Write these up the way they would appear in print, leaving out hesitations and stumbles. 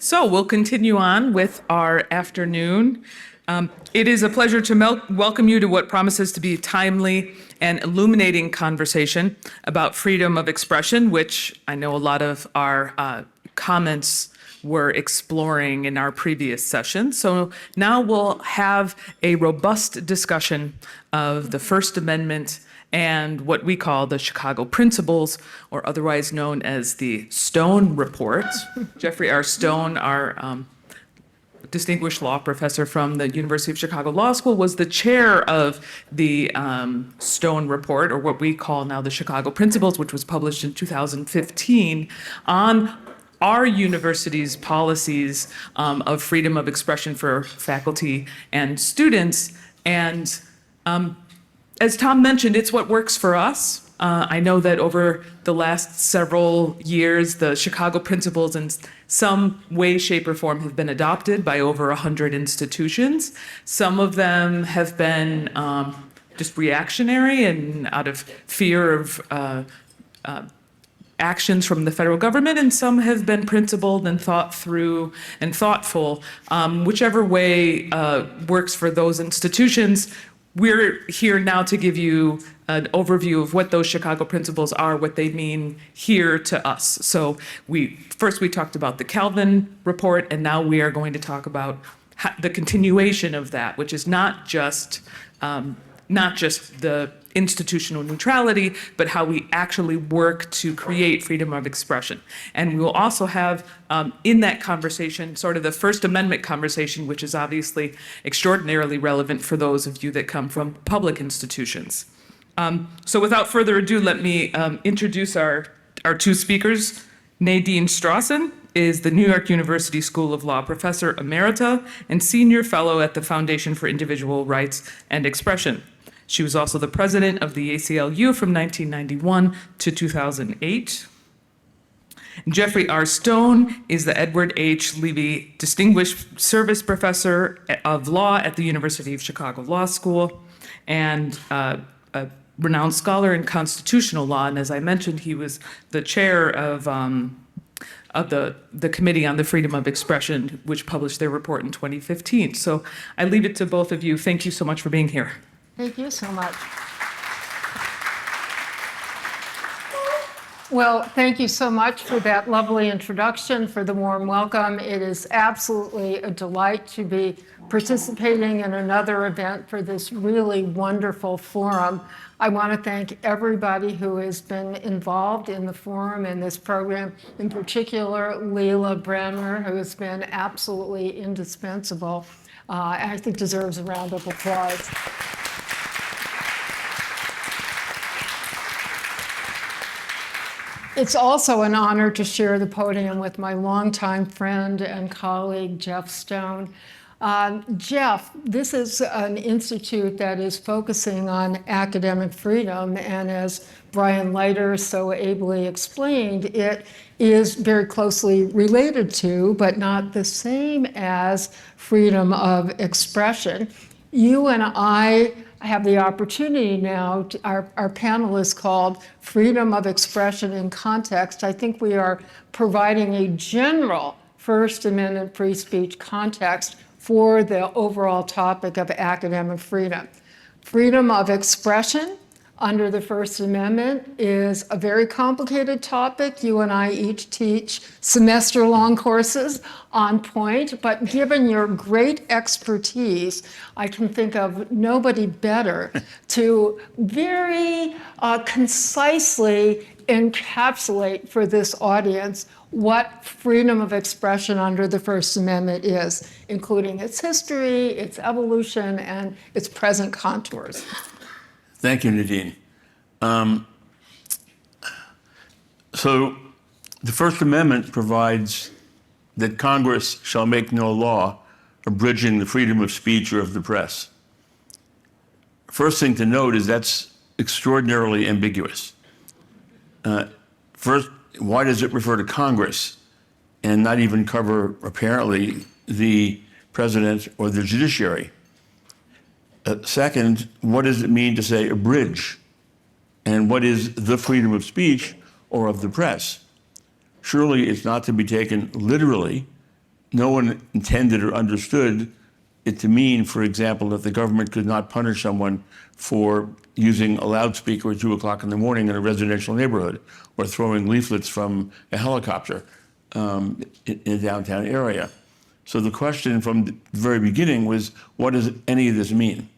So we'll continue on with our afternoon. It is a pleasure to welcome you to what promises to be a timely and illuminating conversation about freedom of expression, which I know a lot of our comments were exploring in our previous session. So now we'll have a robust discussion of the First Amendment and what we call the Chicago Principles, or otherwise known as the Stone Report. Geoffrey R. Stone, our distinguished law professor from the University of Chicago Law School, was the chair of the Stone Report, or what we call now the Chicago Principles, which was published in 2015 on our university's policies of freedom of expression for faculty and students. And as Tom mentioned, it's what works for us. I know that over the last several years, the Chicago Principles in some way, shape, or form have been adopted by over 100 institutions. Some of them have been just reactionary and out of fear of actions from the federal government, and some have been principled and thought through and thoughtful. Whichever way works for those institutions. We're here now to give you an overview of what those Chicago Principles are, what they mean here to us. So we talked about the Calvin report, and now we are going to talk about the continuation of that, which is not just the institutional neutrality, but how we actually work to create freedom of expression. And we will also have in that conversation sort of the First Amendment conversation, which is obviously extraordinarily relevant for those of you that come from public institutions. So without further ado, let me introduce our two speakers. Nadine Strossen is the New York University School of Law professor emerita and senior fellow at the Foundation for Individual Rights and Expression. She was also the president of the ACLU from 1991 to 2008. Geoffrey R. Stone is the Edward H. Levy Distinguished Service Professor of Law at the University of Chicago Law School and a renowned scholar in constitutional law. And as I mentioned, he was the chair of the Committee on the Freedom of Expression, which published their report in 2015. So I leave it to both of you. Thank you so much for being here. Thank you so much. Well, thank you so much for that lovely introduction, for the warm welcome. It is absolutely a delight to be participating in another event for this really wonderful forum. I want to thank everybody who has been involved in the forum and this program, in particular Leila Brenner, who has been absolutely indispensable, and I think deserves a round of applause. It's also an honor to share the podium with my longtime friend and colleague, Jeff Stone. Jeff, this is an institute that is focusing on academic freedom, and as Brian Leiter so ably explained, it is very closely related to, but not the same as, freedom of expression. You and I have the opportunity now, our panel is called Freedom of Expression in Context. I think we are providing a general First Amendment free speech context for the overall topic of academic freedom. Freedom of expression under the First Amendment is a very complicated topic. You and I each teach semester-long courses on point, but given your great expertise, I can think of nobody better to very concisely encapsulate for this audience what freedom of expression under the First Amendment is, including its history, its evolution, and its present contours. Thank you, Nadine. So the First Amendment provides that Congress shall make no law abridging the freedom of speech or of the press. First thing to note is that's extraordinarily ambiguous. First, why does it refer to Congress and not even cover, apparently, the president or the judiciary? Second, what does it mean to say abridge? And what is the freedom of speech or of the press? Surely it's not to be taken literally no one intended or understood it to mean, for example, that the government could not punish someone for using a loudspeaker at 2 o'clock in the morning in a residential neighborhood or throwing leaflets from a helicopter in a downtown area. So the question from the very beginning was, what does any of this mean?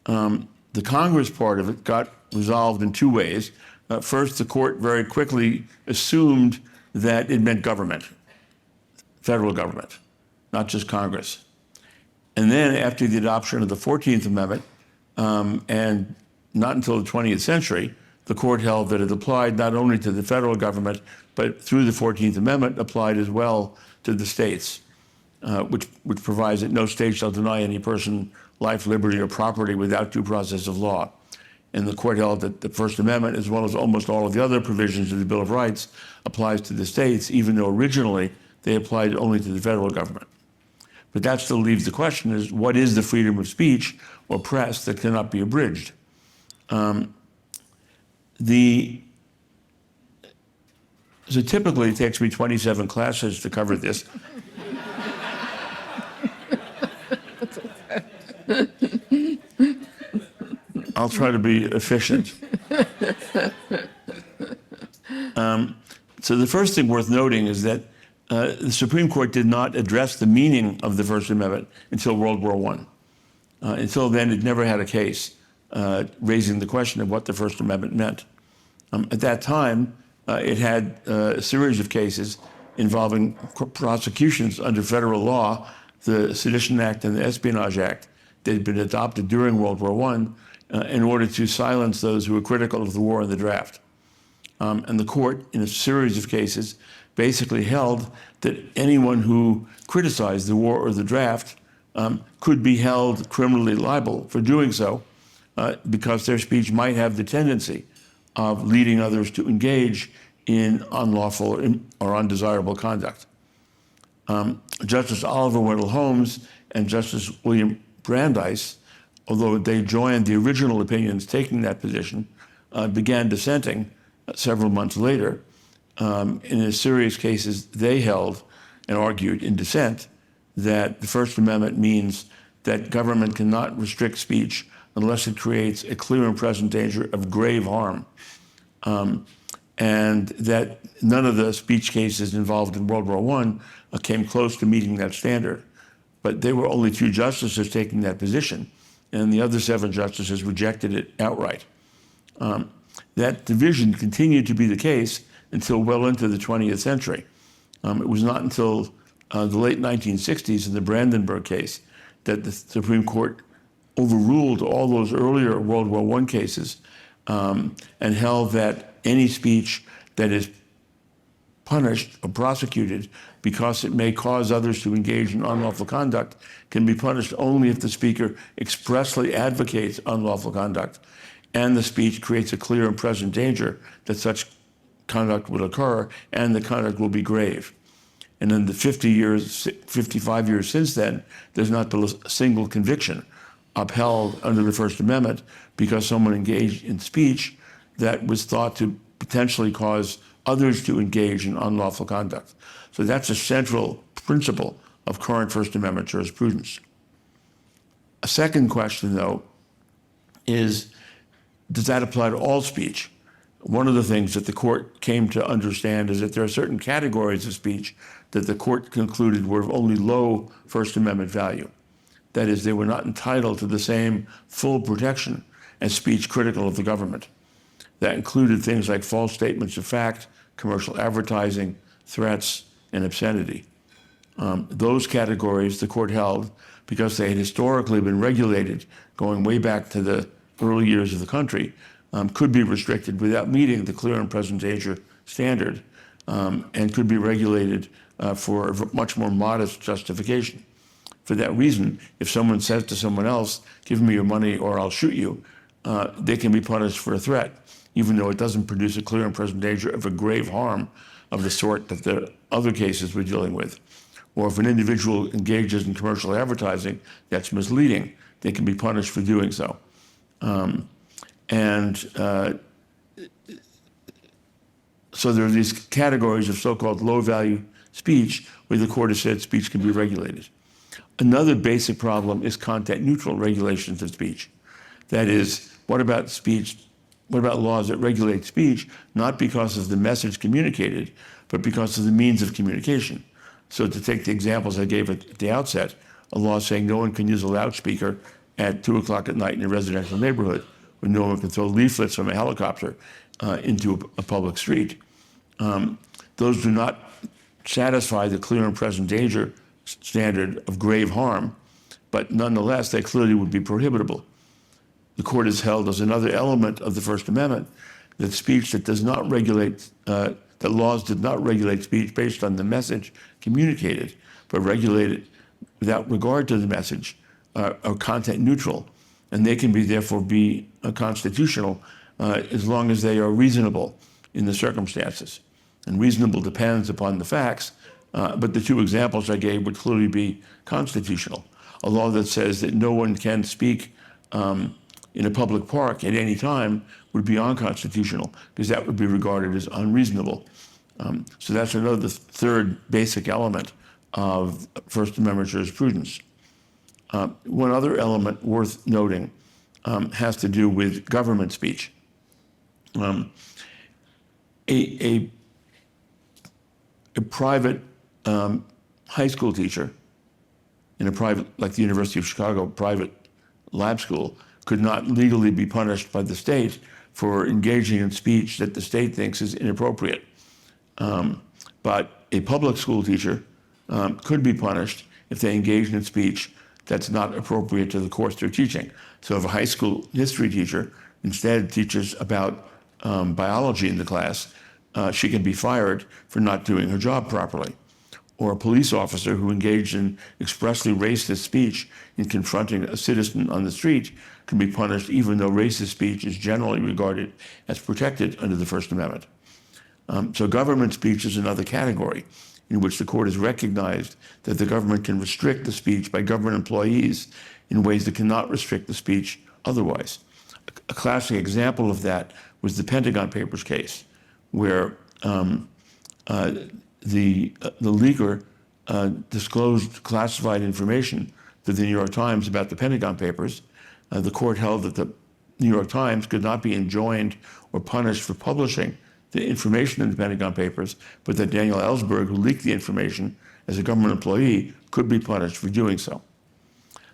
The Congress part of it got resolved in two ways. First, the court very quickly assumed that it meant government, federal government, not just Congress. And then after the adoption of the 14th Amendment, and not until the 20th century, the court held that it applied not only to the federal government, but through the 14th Amendment applied as well to the states, which provides that no state shall deny any person life, liberty, or property without due process of law. And the court held that the First Amendment, as well as almost all of the other provisions of the Bill of Rights, applies to the states, even though originally they applied only to the federal government. But that still leaves the question is, what is the freedom of speech or press that cannot be abridged? So typically it takes me 27 classes to cover this. I'll try to be efficient. So the first thing worth noting is that the Supreme Court did not address the meaning of the First Amendment until World War I. Until then, it never had a case raising the question of what the First Amendment meant. At that time, it had a series of cases involving prosecutions under federal law, the Sedition Act and the Espionage Act that had been adopted during World War I in order to silence those who were critical of the war and the draft. And the court, in a series of cases, basically held that anyone who criticized the war or the draft could be held criminally liable for doing so because their speech might have the tendency of leading others to engage in unlawful or undesirable conduct. Justice Oliver Wendell Holmes and Justice William Brandeis, although they joined the original opinions taking that position, began dissenting several months later. In a series of cases, they held and argued in dissent that the First Amendment means that government cannot restrict speech unless it creates a clear and present danger of grave harm. And that none of the speech cases involved in World War I came close to meeting that standard. But there were only 2 justices taking that position, and the other 7 justices rejected it outright. That division continued to be the case until well into the 20th century. It was not until the late 1960s in the Brandenburg case that the Supreme Court overruled all those earlier World War I cases and held that any speech that is punished or prosecuted because it may cause others to engage in unlawful conduct can be punished only if the speaker expressly advocates unlawful conduct and the speech creates a clear and present danger that such conduct will occur and the conduct will be grave. And in the 55 years since then, there's not been a single conviction upheld under the First Amendment because someone engaged in speech that was thought to potentially cause others to engage in unlawful conduct. So that's a central principle of current First Amendment jurisprudence. A second question, though, is, does that apply to all speech? One of the things that the court came to understand is that there are certain categories of speech that the court concluded were of only low First Amendment value. That is, they were not entitled to the same full protection as speech critical of the government. That included things like false statements of fact, commercial advertising, threats, and obscenity. Those categories the court held because they had historically been regulated going way back to the early years of the country, could be restricted without meeting the clear and present danger standard, and could be regulated for a much more modest justification. For that reason, if someone says to someone else, give me your money or I'll shoot you, they can be punished for a threat, even though it doesn't produce a clear and present danger of a grave harm of the sort that the other cases we're dealing with. Or if an individual engages in commercial advertising that's misleading, they can be punished for doing so. So there are these categories of so-called low-value speech, where the court has said speech can be regulated. Another basic problem is content-neutral regulations of speech. That is, what about speech? What about laws that regulate speech, not because of the message communicated, but because of the means of communication? So to take the examples I gave at the outset, a law saying no one can use a loudspeaker at 2 o'clock at night in a residential neighborhood, when no one can throw leaflets from a helicopter into a public street. Those do not satisfy the clear and present danger standard of grave harm, but nonetheless, they clearly would be prohibitable. The court has held as another element of the First Amendment that speech that does not regulate, that laws did not regulate speech based on the message communicated, but regulated without regard to the message, are content neutral, and they can be therefore be constitutional as long as they are reasonable in the circumstances. And reasonable depends upon the facts, but the two examples I gave would clearly be constitutional. A law that says that no one can speak in a public park at any time would be unconstitutional, because that would be regarded as unreasonable. So that's another third basic element of First Amendment jurisprudence. One other element worth noting has to do with government speech. A private high school teacher in a private, like the University of Chicago, private lab school, could not legally be punished by the state for engaging in speech that the state thinks is inappropriate. But a public school teacher could be punished if they engage in speech that's not appropriate to the course they're teaching. So if a high school history teacher instead teaches about biology in the class, she can be fired for not doing her job properly. Or a police officer who engaged in expressly racist speech in confronting a citizen on the street can be punished even though racist speech is generally regarded as protected under the First Amendment. So government speech is another category in which the court has recognized that the government can restrict the speech by government employees in ways that cannot restrict the speech otherwise. A classic example of that was the Pentagon Papers case, where the leaker disclosed classified information to the New York Times about the Pentagon Papers. The court held that the New York Times could not be enjoined or punished for publishing the information in the Pentagon Papers, but that Daniel Ellsberg, who leaked the information as a government employee, could be punished for doing so.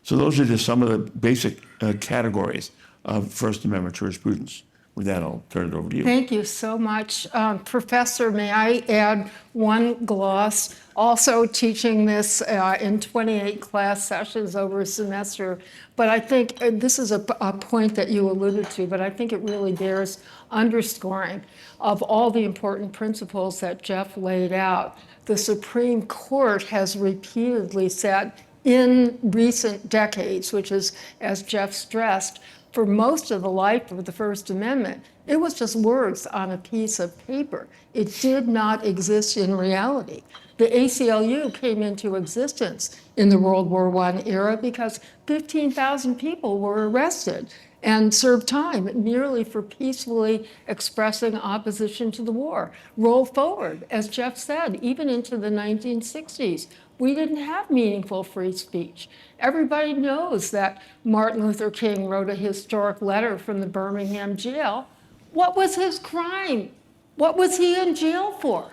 So those are just some of the basic categories of First Amendment jurisprudence. With that, I'll turn it over to you. Thank you so much. Professor, may I add one gloss? Also teaching this in 28 class sessions over a semester, but I think this is a point that you alluded to, but I think it really bears underscoring of all the important principles that Jeff laid out. The Supreme Court has repeatedly said in recent decades, which is, as Jeff stressed, for most of the life of the First Amendment, it was just words on a piece of paper. It did not exist in reality. The ACLU came into existence in the World War I era because 15,000 people were arrested and served time merely for peacefully expressing opposition to the war. Roll forward, as Jeff said, even into the 1960s. We didn't have meaningful free speech. Everybody knows that Martin Luther King wrote a historic letter from the Birmingham jail. What was his crime? What was he in jail for?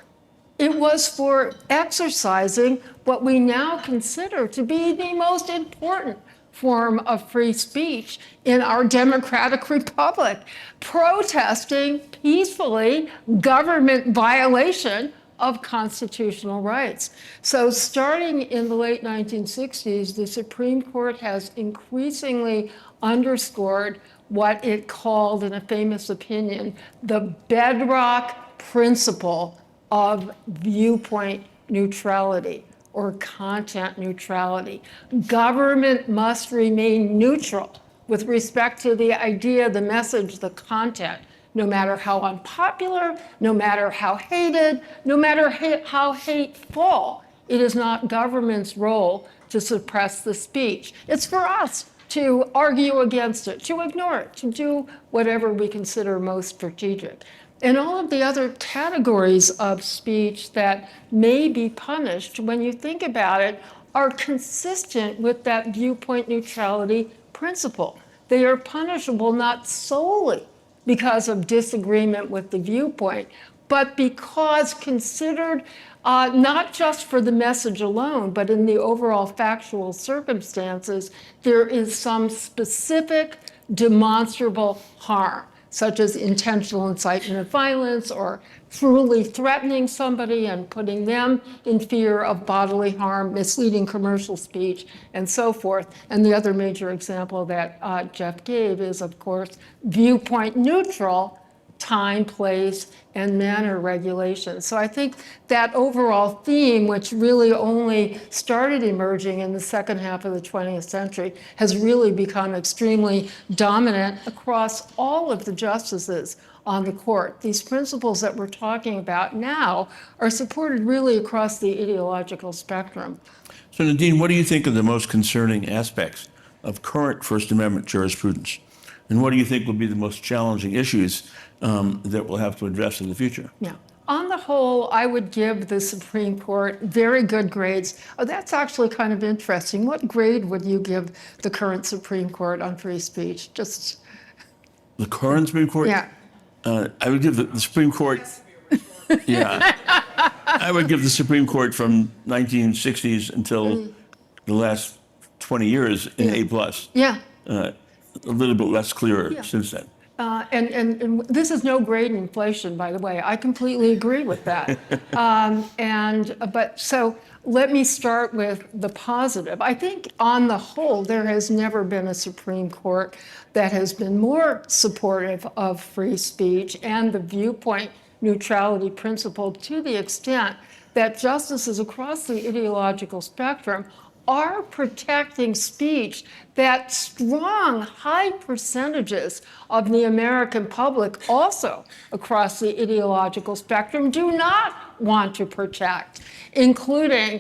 It was for exercising what we now consider to be the most important form of free speech in our democratic republic, protesting peacefully government violation of constitutional rights. So starting in the late 1960s, the Supreme Court has increasingly underscored what it called, in a famous opinion, the bedrock principle of viewpoint neutrality or content neutrality. Government must remain neutral with respect to the idea, the message, the content, no matter how unpopular, no matter how hated, no matter how hateful. It is not government's role to suppress the speech. It's for us to argue against it, to ignore it, to do whatever we consider most strategic. and all of the other categories of speech that may be punished, when you think about it, are consistent with that viewpoint neutrality principle. They are punishable not solely because of disagreement with the viewpoint, but because considered not just for the message alone, but in the overall factual circumstances, there is some specific demonstrable harm, such as intentional incitement of violence or cruelly threatening somebody and putting them in fear of bodily harm, misleading commercial speech, and so forth. And the other major example that Jeff gave is, of course, viewpoint neutral time, place, and manner regulations. So I think that overall theme, which really only started emerging in the second half of the 20th century, has really become extremely dominant across all of the justices on the court. These principles that we're talking about now are supported really across the ideological spectrum. So Nadine, what do you think are the most concerning aspects of current First Amendment jurisprudence? And what do you think will be the most challenging issues that we'll have to address in the future? Yeah. On the whole, I would give the Supreme Court very good grades. Oh, that's actually kind of interesting. What grade would you give the current Supreme Court on free speech? Just The current Supreme Court? yeah. I would give the Supreme Court. Yeah. I would give the Supreme Court from 1960s until the last 20 years an A plus. Yeah. A little bit less clear since then. And this is no grade inflation, by the way. I completely agree with that. But so let me start with the positive. I think on the whole, there has never been a Supreme Court that has been more supportive of free speech and the viewpoint neutrality principle, to the extent that justices across the ideological spectrum are protecting speech that strong, high percentages of the American public, also across the ideological spectrum, do not want to protect, including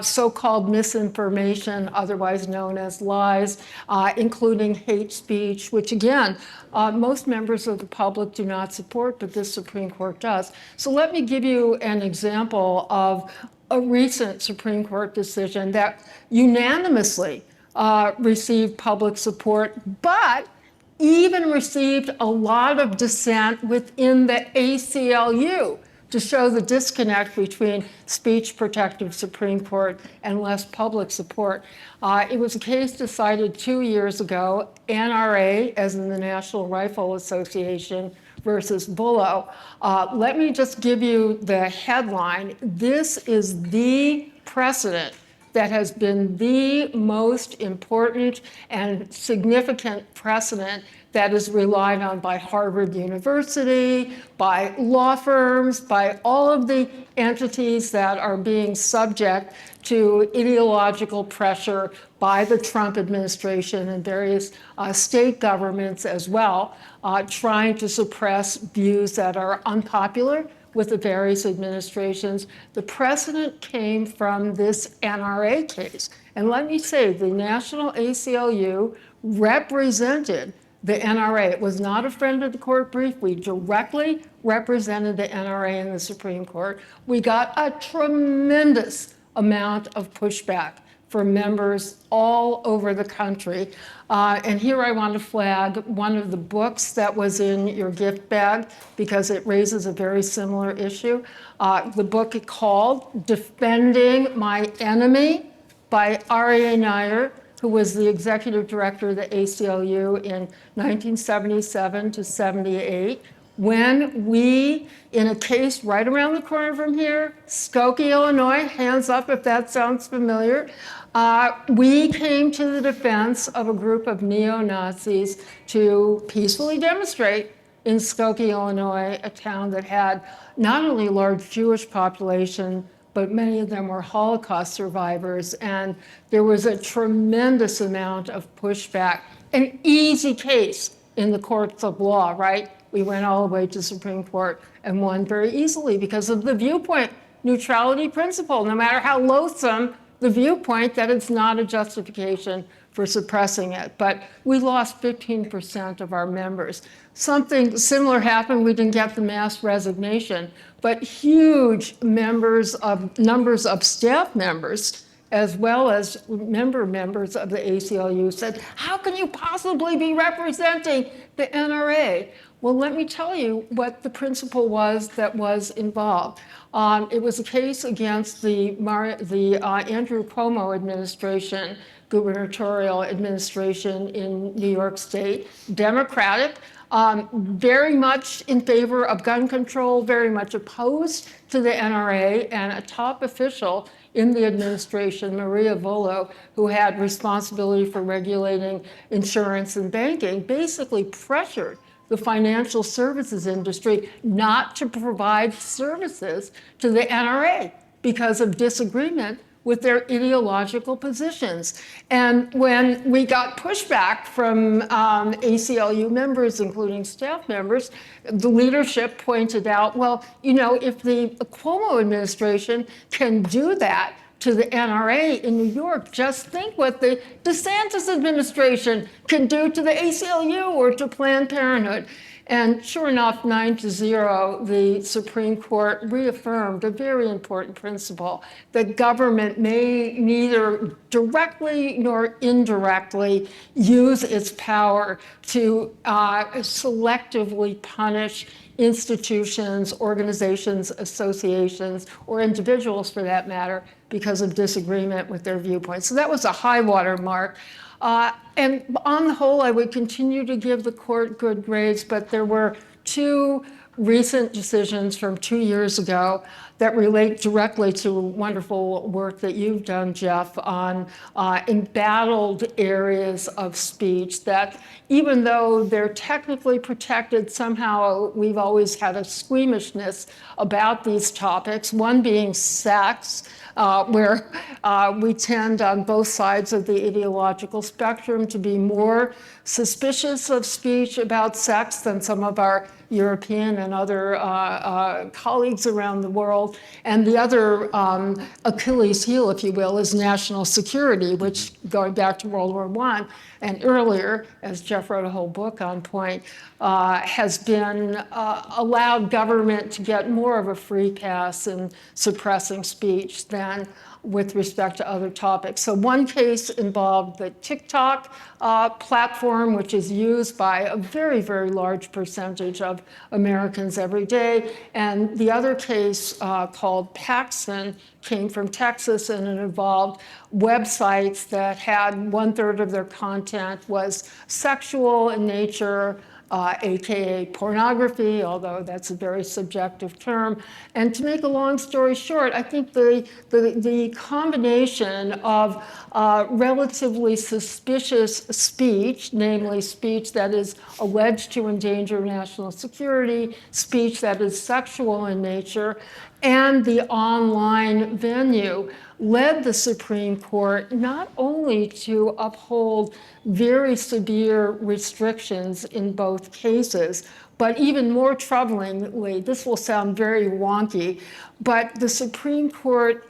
so-called misinformation, otherwise known as lies, including hate speech, which again, most members of the public do not support, but this Supreme Court does. So let me give you an example of a recent Supreme Court decision that unanimously received public support, but even received a lot of dissent within the ACLU to show the disconnect between speech protective Supreme Court and less public support. It was a case decided 2 years ago, NRA, as in the National Rifle Association, versus Bullo. Let me just give you the headline. This is the precedent that has been the most important and significant precedent that is relied on by Harvard University, by law firms, by all of the entities that are being subject to ideological pressure by the Trump administration and various state governments as well, trying to suppress views that are unpopular with the various administrations. The precedent came from this NRA case. And let me say, the National ACLU represented the NRA. It was not a friend of the court brief. We directly represented the NRA in the Supreme Court. We got a tremendous amount of pushback for members all over the country. And here I want to flag one of the books that was in your gift bag because it raises a very similar issue. The book called Defending My Enemy by Aryeh Nair, who was the executive director of the ACLU in 1977 to 78. When we, in a case right around the corner from here, Skokie, Illinois, hands up if that sounds familiar, we came to the defense of a group of neo-Nazis to peacefully demonstrate in Skokie, Illinois, a town that had not only a large Jewish population, but many of them were Holocaust survivors. And there was a tremendous amount of pushback. An easy case in the courts of law, right? We went all the way to Supreme Court and won very easily because of the viewpoint neutrality principle. No matter how loathsome the viewpoint, that it's not a justification for suppressing it. But we lost 15% of our members. Something similar happened. We didn't get the mass resignation, but huge numbers of staff members as well as members of the ACLU said, how can you possibly be representing the NRA? Well, let me tell you what the principle was that was involved. It was a case against the Andrew Cuomo administration, gubernatorial administration in New York State, Democratic, very much in favor of gun control, very much opposed to the NRA, and a top official in the administration, Maria Volo, who had responsibility for regulating insurance and banking, basically pressured the financial services industry not to provide services to the NRA because of disagreement with their ideological positions. And when we got pushback from ACLU members, including staff members, the leadership pointed out, well, you know, if the Cuomo administration can do that to the NRA in New York, just think what the DeSantis administration can do to the ACLU or to Planned Parenthood. And sure enough, 9-0, the Supreme Court reaffirmed a very important principle that government may neither directly nor indirectly use its power to selectively punish institutions, organizations, associations, or individuals for that matter, because of disagreement with their viewpoints. So that was a high water mark. And on the whole, I would continue to give the court good grades, but there were two recent decisions from 2 years ago that relate directly to wonderful work that you've done, Jeff, on embattled areas of speech that even though they're technically protected, somehow we've always had a squeamishness about these topics, one being sex, where we tend on both sides of the ideological spectrum to be more suspicious of speech about sex than some of our European and other colleagues around the world. And the other Achilles heel, if you will, is national security, which going back to World War I and earlier, as Jeff wrote a whole book on point, has been allowed government to get more of a free pass in suppressing speech than with respect to other topics. So one case involved the TikTok platform, which is used by a very, very large percentage of Americans every day. And the other case called Paxson came from Texas, and it involved websites that had 1/3 of their content was sexual in nature, AKA pornography, although that's a very subjective term. And to make a long story short, I think the combination of relatively suspicious speech, namely speech that is alleged to endanger national security, speech that is sexual in nature, and the online venue led the Supreme Court not only to uphold very severe restrictions in both cases, but even more troublingly, this will sound very wonky, but the Supreme Court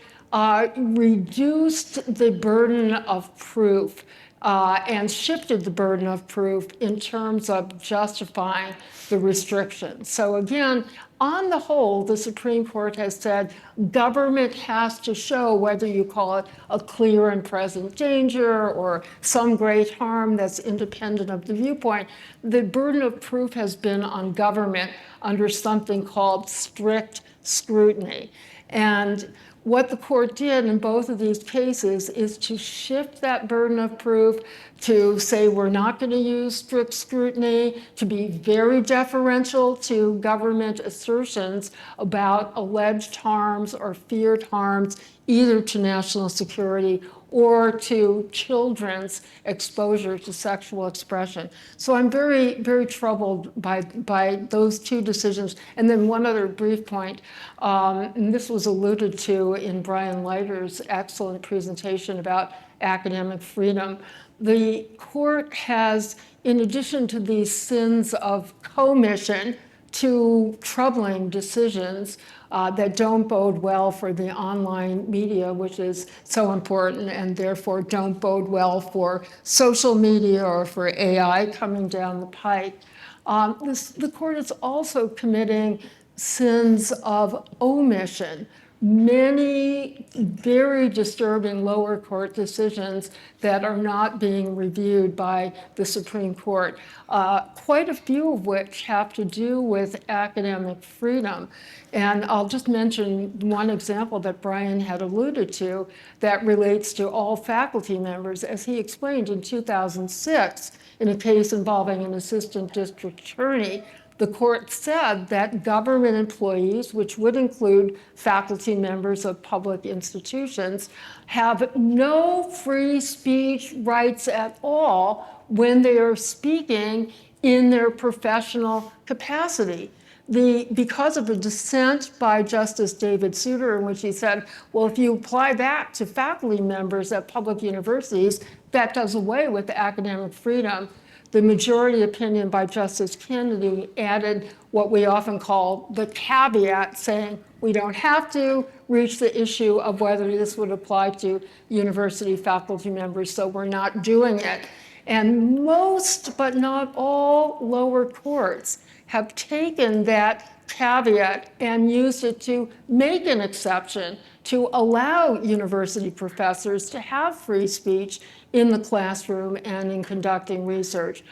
reduced the burden of proof and shifted the burden of proof in terms of justifying the restrictions. So again, on the whole, the Supreme Court has said government has to show, whether you call it a clear and present danger or some great harm that's independent of the viewpoint, the burden of proof has been on government under something called strict scrutiny. And what the court did in both of these cases is to shift that burden of proof, to say we're not going to use strict scrutiny, to be very deferential to government assertions about alleged harms or feared harms, either to national security or to children's exposure to sexual expression. So I'm very, very troubled by those two decisions. And then one other brief point, and this was alluded to in Brian Leiter's excellent presentation about academic freedom. The court has, in addition to these sins of commission, two troubling decisions that don't bode well for the online media, which is so important, and therefore don't bode well for social media or for AI coming down the pike. The court is also committing sins of omission. Many very disturbing lower court decisions that are not being reviewed by the Supreme Court, quite a few of which have to do with academic freedom. And I'll just mention one example that Brian had alluded to that relates to all faculty members. As he explained in 2006, in a case involving an assistant district attorney, the court said that government employees, which would include faculty members of public institutions, have no free speech rights at all when they are speaking in their professional capacity. Because of a dissent by Justice David Souter, in which he said, well, if you apply that to faculty members at public universities, that does away with academic freedom. The majority opinion by Justice Kennedy added what we often call the caveat, saying we don't have to reach the issue of whether this would apply to university faculty members, so we're not doing it. And most, but not all, lower courts have taken that caveat and used it to make an exception to allow university professors to have free speech in the classroom and in conducting research.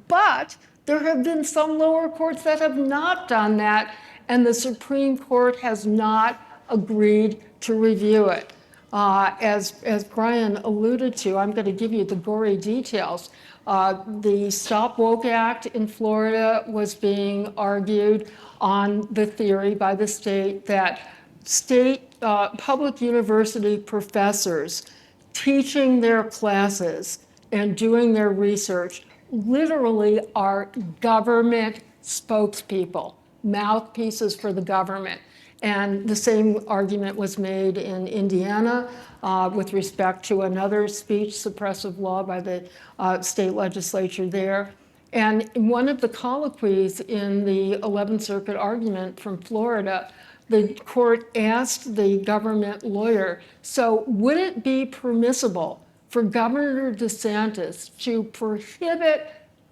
But there have been some lower courts that have not done that, and the Supreme Court has not agreed to review it. As Brian alluded to, I'm going to give you the gory details. The Stop Woke Act in Florida was being argued on the theory by the state that public university professors teaching their classes and doing their research literally are government spokespeople, mouthpieces for the government. And the same argument was made in Indiana with respect to another speech suppressive law by the state legislature there. And in one of the colloquies in the 11th Circuit argument from Florida, the court asked the government lawyer, so would it be permissible for Governor DeSantis to prohibit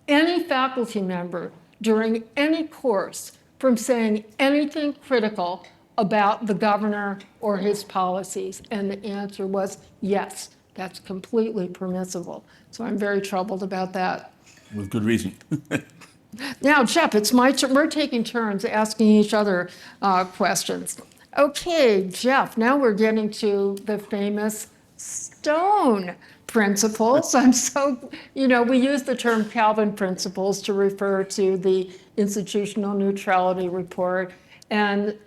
any faculty member during any course from saying anything critical about the governor or his policies? And the answer was yes, that's completely permissible. So I'm very troubled about that. With good reason. Now, Jeff, it's my turn. We're taking turns asking each other questions. Okay, Jeff, now we're getting to the famous Stone principles. We use the term Calvin principles to refer to the institutional neutrality report. And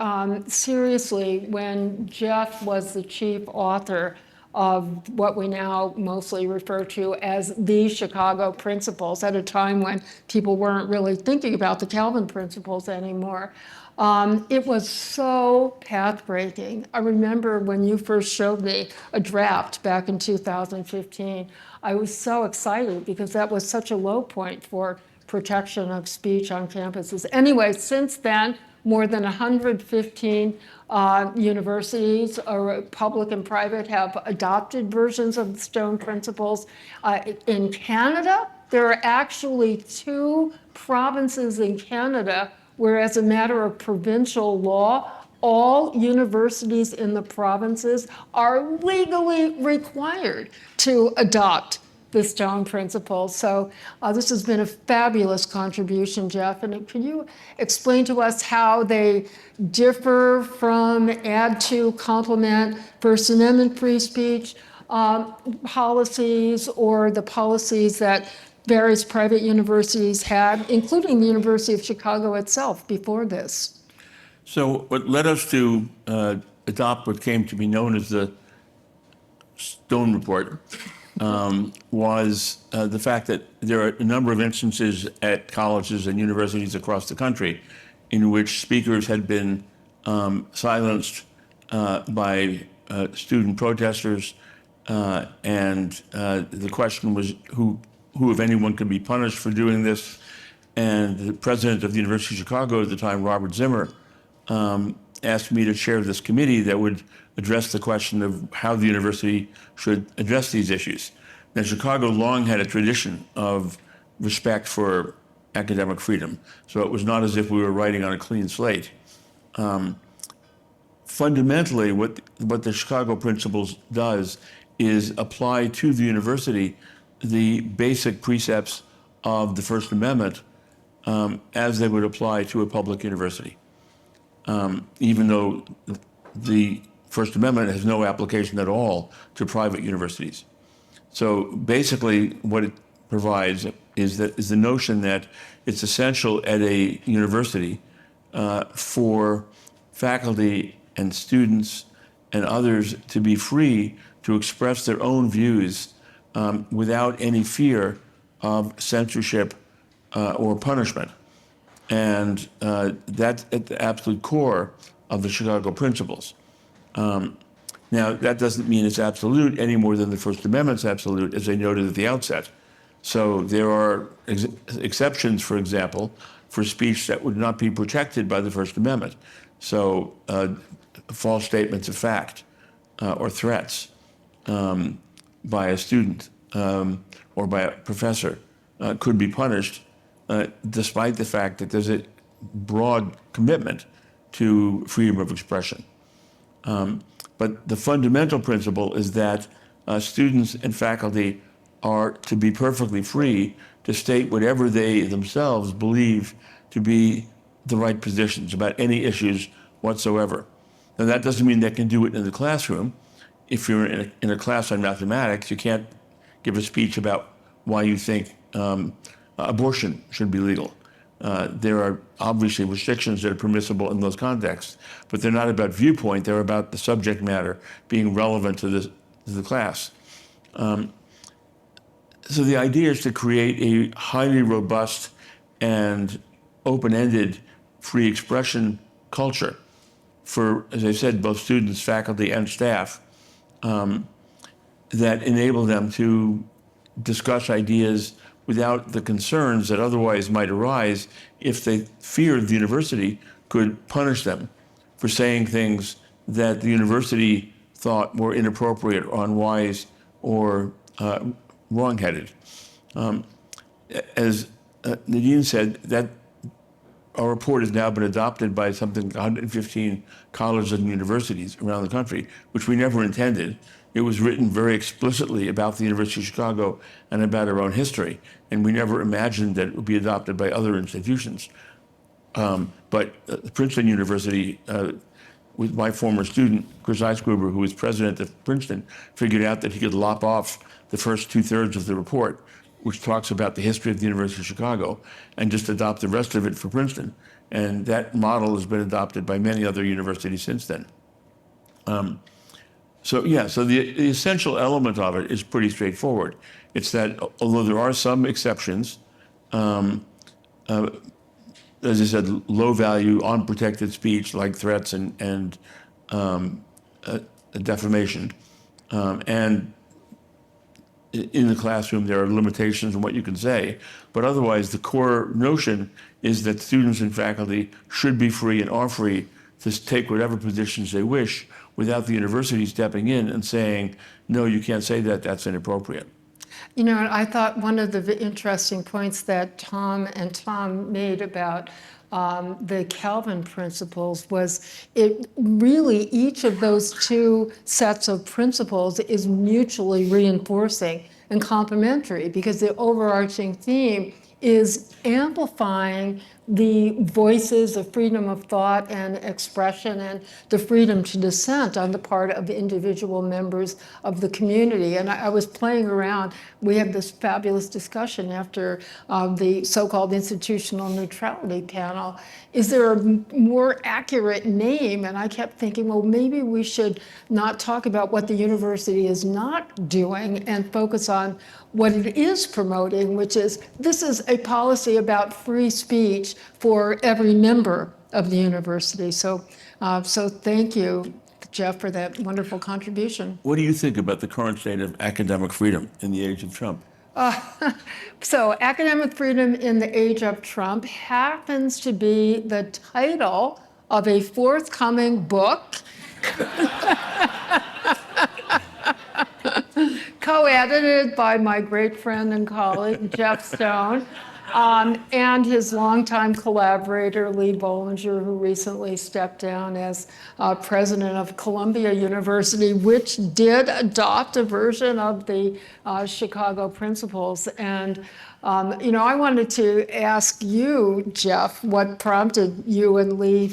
seriously, when Jeff was the chief author of what we now mostly refer to as the Chicago Principles, at a time when people weren't really thinking about the Calvin Principles anymore. It was so path-breaking. I remember when you first showed me a draft back in 2015, I was so excited because that was such a low point for protection of speech on campuses. Anyway, since then, more than 115 universities, public and private, have adopted versions of the Stone Principles. In Canada, there are actually 2 provinces in Canada where, as a matter of provincial law, all universities in the provinces are legally required to adopt the Stone Principles. So this has been a fabulous contribution, Jeff. And can you explain to us how they differ from, add to, complement First Amendment free speech policies, or the policies that various private universities had, including the University of Chicago itself before this? So what led us to adopt what came to be known as the Stone Report was the fact that there are a number of instances at colleges and universities across the country in which speakers had been silenced by student protesters, and the question was who, if anyone, could be punished for doing this. And the president of the University of Chicago at the time, Robert Zimmer, asked me to chair this committee that would address the question of how the university should address these issues. Now, Chicago long had a tradition of respect for academic freedom, so it was not as if we were writing on a clean slate. Fundamentally, what the Chicago Principles does is apply to the university the basic precepts of the First Amendment as they would apply to a public university, even though the First Amendment has no application at all to private universities. So basically, what it provides is the notion that it's essential at a university for faculty and students and others to be free to express their own views without any fear of censorship or punishment. And that's at the absolute core of the Chicago Principles. Now, that doesn't mean it's absolute any more than the First Amendment's absolute, as I noted at the outset. So there are exceptions, for example, for speech that would not be protected by the First Amendment. So false statements of fact or threats by a student or by a professor could be punished despite the fact that there's a broad commitment to freedom of expression. But the fundamental principle is that students and faculty are to be perfectly free to state whatever they themselves believe to be the right positions about any issues whatsoever. Now, that doesn't mean they can do it in the classroom. If you're in a class on mathematics, you can't give a speech about why you think abortion should be legal. There are obviously restrictions that are permissible in those contexts, but they're not about viewpoint, they're about the subject matter being relevant to the class. So the idea is to create a highly robust and open-ended free expression culture for, as I said, both students, faculty, and staff that enable them to discuss ideas without the concerns that otherwise might arise if they feared the university could punish them for saying things that the university thought were inappropriate or unwise or wrong-headed. As Nadine said, that our report has now been adopted by something 115 colleges and universities around the country, which we never intended. It was written very explicitly about the University of Chicago and about our own history, and we never imagined that it would be adopted by other institutions. But Princeton University, with my former student, Chris Eisgruber, who was president of Princeton, figured out that he could lop off the first 2/3 of the report, which talks about the history of the University of Chicago, and just adopt the rest of it for Princeton. And that model has been adopted by many other universities since then. So the essential element of it is pretty straightforward. It's that although there are some exceptions, as I said, low value, unprotected speech like threats and defamation, and in the classroom there are limitations on what you can say, but otherwise the core notion is that students and faculty should be free and are free to take whatever positions they wish without the university stepping in and saying, no, you can't say that, that's inappropriate. You know, I thought one of the interesting points that Tom made about the Calvin principles was it really, each of those two sets of principles is mutually reinforcing and complementary, because the overarching theme is amplifying the voices of freedom of thought and expression and the freedom to dissent on the part of individual members of the community. And I was playing around. We had this fabulous discussion after the so-called institutional neutrality panel. Is there a more accurate name? And I kept thinking, well, maybe we should not talk about what the university is not doing and focus on what it is promoting, which is this is a policy about free speech for every member of the university. So thank you, Jeff, for that wonderful contribution. What do you think about the current state of academic freedom in the age of Trump? So, Academic Freedom in the Age of Trump happens to be the title of a forthcoming book co-edited by my great friend and colleague, Jeff Stone, and his longtime collaborator, Lee Bollinger, who recently stepped down as president of Columbia University, which did adopt a version of the Chicago Principles. And I wanted to ask you, Jeff, what prompted you and Lee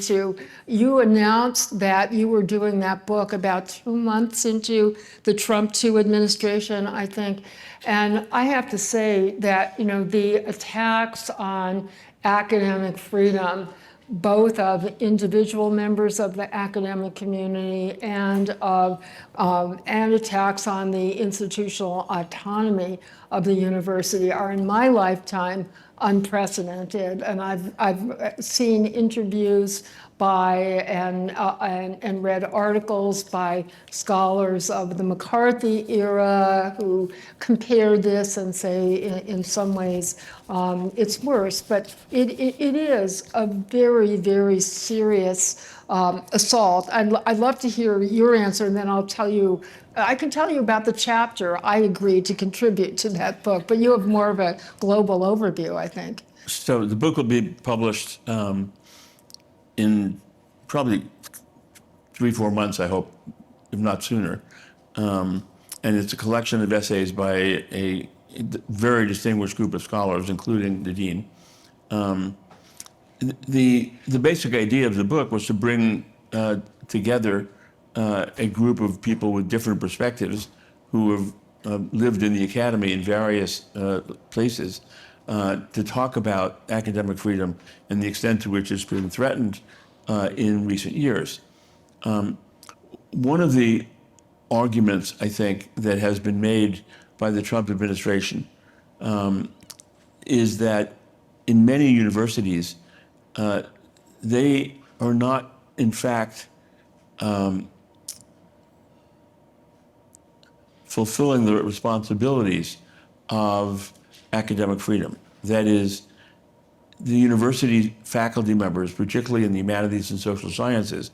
you announced that you were doing that book about 2 months into the Trump 2 administration, I think. And I have to say that, the attacks on academic freedom, both of individual members of the academic community and attacks on the institutional autonomy of the university are in my lifetime unprecedented. And I've seen interviews by and read articles by scholars of the McCarthy era who compare this and say in some ways it's worse, but it is a very, very serious assault. I'd love to hear your answer, and then I can tell you about the chapter I agreed to contribute to that book, but you have more of a global overview, I think. So the book will be published in probably 3-4 months, I hope, if not sooner. And it's a collection of essays by a very distinguished group of scholars, including Nadine. The basic idea of the book was to bring together a group of people with different perspectives who have lived in the academy in various places to talk about academic freedom and the extent to which it's been threatened in recent years. One of the arguments, I think, that has been made by the Trump administration is that in many universities, they are not, in fact, fulfilling the responsibilities of academic freedom. That is, the university faculty members, particularly in the humanities and social sciences,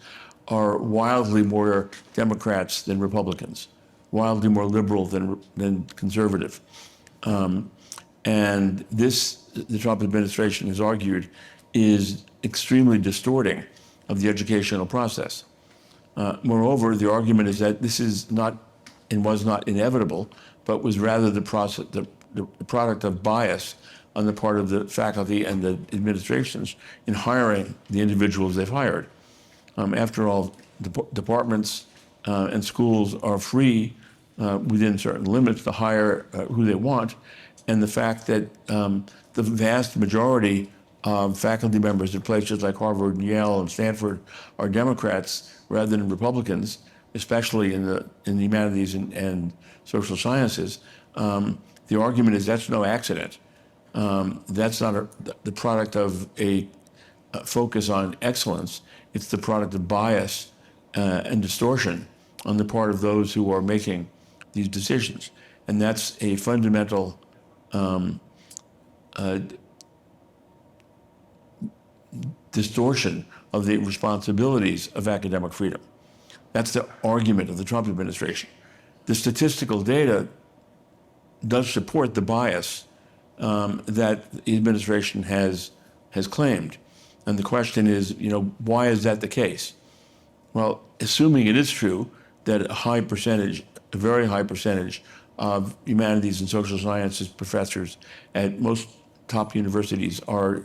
are wildly more Democrats than Republicans, wildly more liberal than conservative. And this, the Trump administration has argued, is extremely distorting of the educational process. Moreover, the argument is that this is not and was not inevitable, but was rather the product of bias on the part of the faculty and the administrations in hiring the individuals they've hired. After all, departments and schools are free within certain limits to hire who they want, and the fact that the vast majority of faculty members at places like Harvard and Yale and Stanford are Democrats rather than Republicans, especially in the humanities and social sciences. The argument is that's no accident. That's not the product of a focus on excellence. It's the product of bias and distortion on the part of those who are making these decisions. And that's a fundamental distortion of the responsibilities of academic freedom. That's the argument of the Trump administration. The statistical data does support the bias that the administration has claimed. And the question is, why is that the case? Well, assuming it is true that a very high percentage of humanities and social sciences professors at most top universities are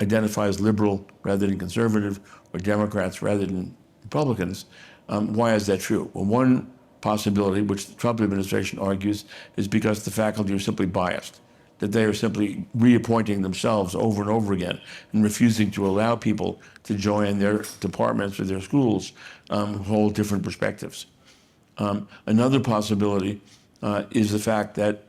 identified as liberal rather than conservative, or Democrats rather than Republicans, why is that true? Well, one possibility, which the Trump administration argues, is because the faculty are simply biased, that they are simply reappointing themselves over and over again and refusing to allow people to join their departments or their schools who hold different perspectives. Another possibility is the fact that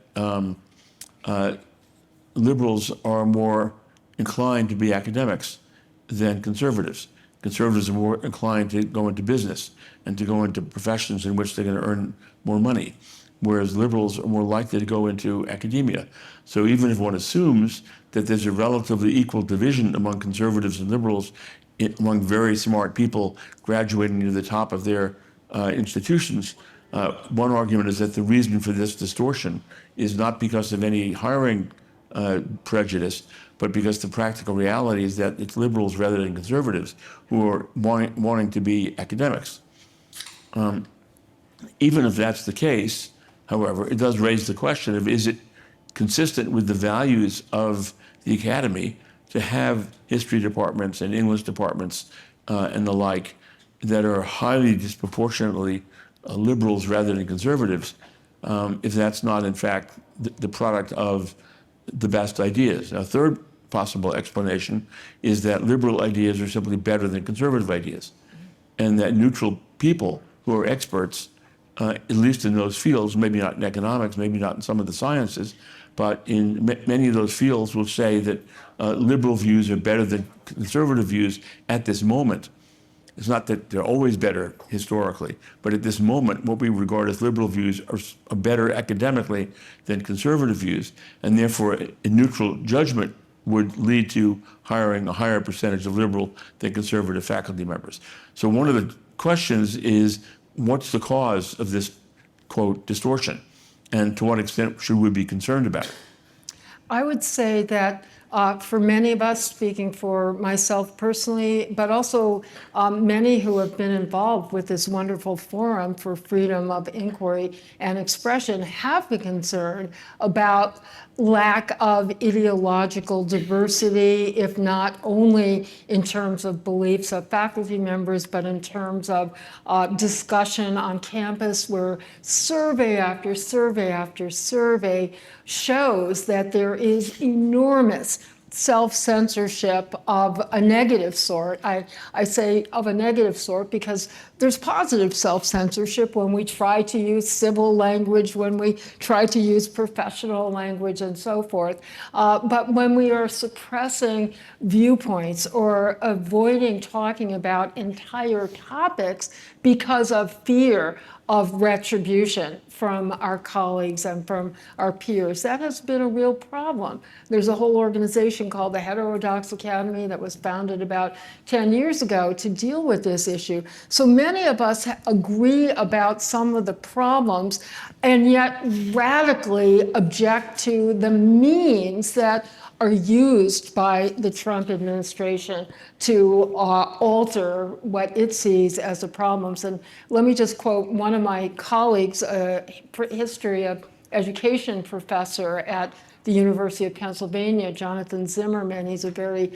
liberals are more inclined to be academics than conservatives. Conservatives are more inclined to go into business and to go into professions in which they're going to earn more money. whereas liberals are more likely to go into academia. So even if one assumes that there's a relatively equal division among conservatives and liberals, among very smart people graduating to the top of their institutions, one argument is that the reason for this distortion is not because of any hiring prejudice, but because the practical reality is that it's liberals rather than conservatives who are wanting to be academics. Even if that's the case, however, it does raise the question of, is it consistent with the values of the academy to have history departments and English departments and the like that are highly disproportionately liberals rather than conservatives, if that's not in fact the product of the best ideas. A third possible explanation is that liberal ideas are simply better than conservative ideas, and that neutral people who are experts, at least in those fields, maybe not in economics, maybe not in some of the sciences, but in many of those fields will say that liberal views are better than conservative views at this moment. It's not that they're always better historically, but at this moment, what we regard as liberal views are better academically than conservative views, and therefore a neutral judgment would lead to hiring a higher percentage of liberal than conservative faculty members. So one of the questions is, what's the cause of this, quote, distortion? And to what extent should we be concerned about it? I would say that for many of us, speaking for myself personally, but also many who have been involved with this wonderful forum for freedom of inquiry and expression, have been concerned about lack of ideological diversity, if not only in terms of beliefs of faculty members, but in terms of discussion on campus, where survey after survey after survey shows that there is enormous self-censorship of a negative sort. I say of a negative sort because there's positive self-censorship when we try to use civil language, when we try to use professional language and so forth. But when we are suppressing viewpoints or avoiding talking about entire topics because of fear of retribution from our colleagues and from our peers, that has been a real problem. There's a whole organization called the Heterodox Academy that was founded about 10 years ago to deal with this issue. So many of us agree about some of the problems and yet radically object to the means that are used by the Trump administration to alter what it sees as the problems. And let me just quote one of my colleagues, a history of education professor at the University of Pennsylvania, Jonathan Zimmerman. He's a very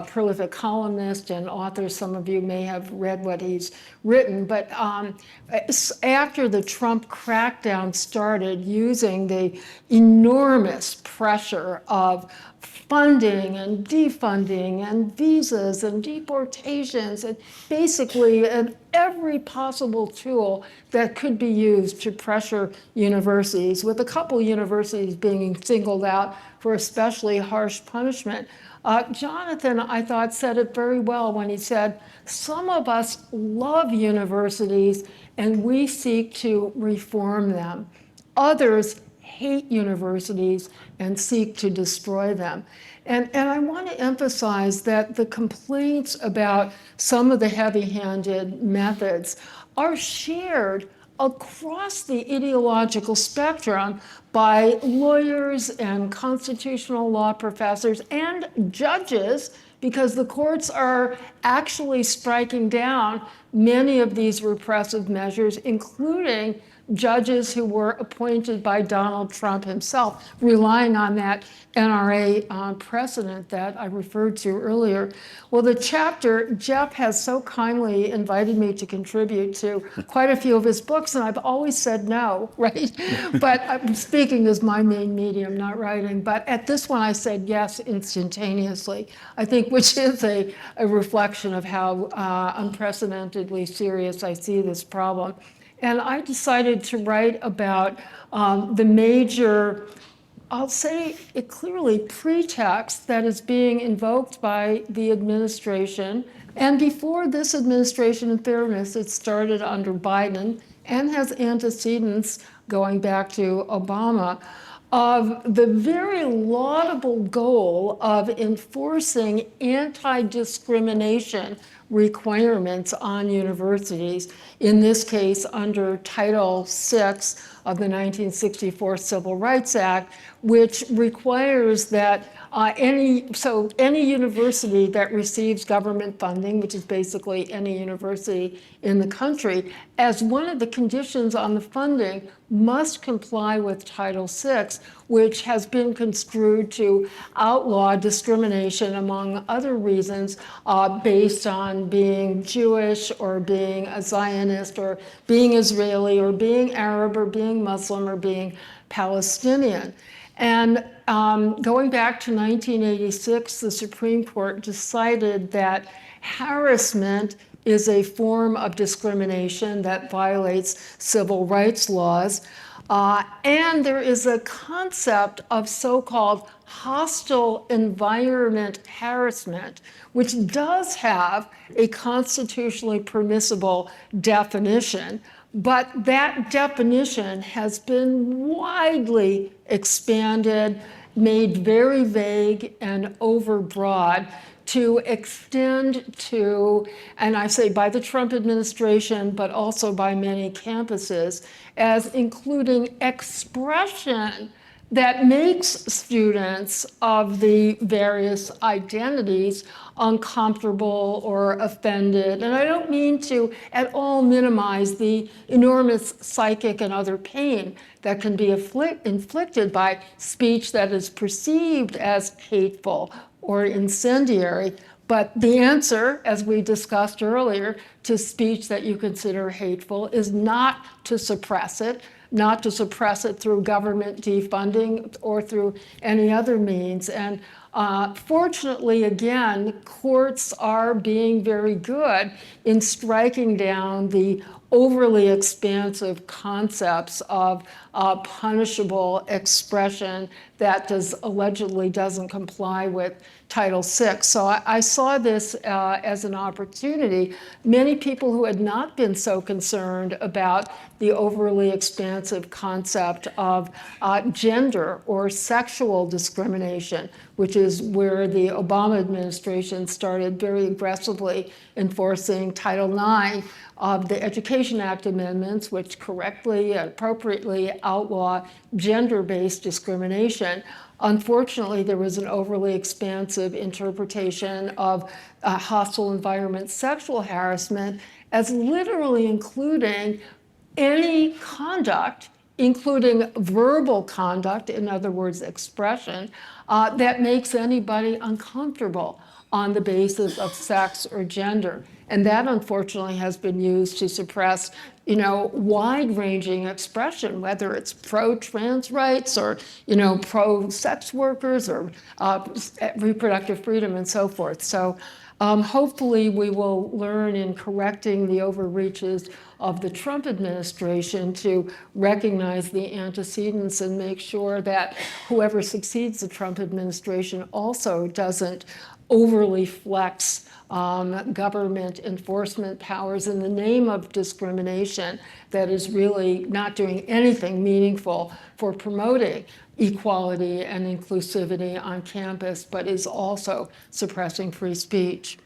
prolific columnist and author. Some of you may have read what he's written. But after the Trump crackdown started, using the enormous pressure of funding and defunding and visas and deportations and basically every possible tool that could be used to pressure universities, with a couple universities being singled out for especially harsh punishment. Jonathan, I thought, said it very well when he said, some of us love universities and we seek to reform them. Others hate universities and seek to destroy them. And I want to emphasize that the complaints about some of the heavy-handed methods are shared across the ideological spectrum by lawyers and constitutional law professors and judges, because the courts are actually striking down many of these repressive measures, including judges who were appointed by Donald Trump himself, relying on that NRA precedent that I referred to earlier. Well, the chapter, Jeff has so kindly invited me to contribute to quite a few of his books, and I've always said no, right? But speaking is my main medium, not writing. But at this one, I said yes instantaneously, I think, which is a reflection of how unprecedentedly serious I see this problem. And I decided to write about the major, I'll say it clearly, pretext that is being invoked by the administration. And before this administration, in fairness, it started under Biden and has antecedents going back to Obama, of the very laudable goal of enforcing anti-discrimination requirements on universities, in this case under Title VI of the 1964 Civil Rights Act, which requires that any university that receives government funding, which is basically any university in the country, as one of the conditions on the funding, must comply with Title VI, which has been construed to outlaw discrimination, among other reasons, based on being Jewish or being a Zionist or being Israeli or being Arab or being Muslim or being Palestinian. And going back to 1986, the Supreme Court decided that harassment is a form of discrimination that violates civil rights laws. And there is a concept of so-called hostile environment harassment, which does have a constitutionally permissible definition. But that definition has been widely expanded, made very vague and overbroad to extend to, and I say by the Trump administration, but also by many campuses, as including expression that makes students of the various identities uncomfortable or offended. And I don't mean to at all minimize the enormous psychic and other pain that can be inflicted by speech that is perceived as hateful or incendiary. But the answer, as we discussed earlier, to speech that you consider hateful is not to suppress it, not to suppress it through government defunding or through any other means. And fortunately, again, courts are being very good in striking down the overly expansive concepts of punishable expression that allegedly doesn't comply with Title VI. So I saw this as an opportunity. Many people who had not been so concerned about the overly expansive concept of gender or sexual discrimination, which is where the Obama administration started very aggressively enforcing Title IX of the Education Act amendments, which correctly and appropriately outlaw gender-based discrimination. Unfortunately, there was an overly expansive interpretation of hostile environment sexual harassment as literally including any conduct, including verbal conduct, in other words, expression, that makes anybody uncomfortable on the basis of sex or gender. And that, unfortunately, has been used to suppress, wide-ranging expression, whether it's pro-trans rights or, pro-sex workers or reproductive freedom and so forth. So hopefully we will learn in correcting the overreaches of the Trump administration to recognize the antecedents and make sure that whoever succeeds the Trump administration also doesn't overly flex government enforcement powers in the name of discrimination that is really not doing anything meaningful for promoting equality and inclusivity on campus, but is also suppressing free speech.